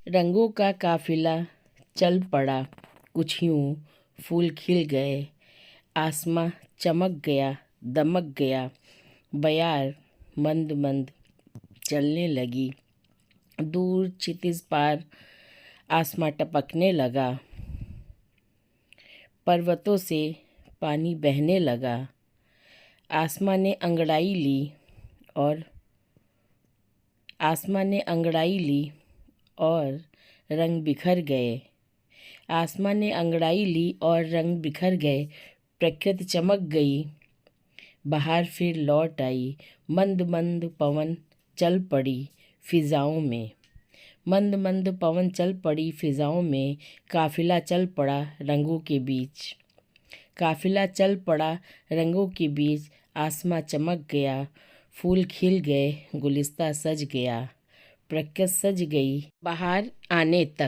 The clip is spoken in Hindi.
रंगों का काफिला चल पड़ा, कुछ यूं फूल खिल गए, आसमां चमक गया, दमक गया, बयार मंद मंद चलने लगी, दूर क्षितिज पार आसमां टपकने लगा, पर्वतों से पानी बहने लगा, आसमां ने अंगड़ाई ली और रंग बिखर गए। आसमां ने अंगड़ाई ली और रंग बिखर गए, प्रकृति चमक गई, बहार फिर लौट आई, मंद मंद पवन चल पड़ी फिजाओं में। मंद मंद पवन चल पड़ी फिजाओं में, काफिला चल पड़ा रंगों के बीच। काफिला चल पड़ा रंगों के बीच, आसमां चमक गया, फूल खिल गए, गुलिस्ता सज गया, प्रकृति सज गई बहार आने तक।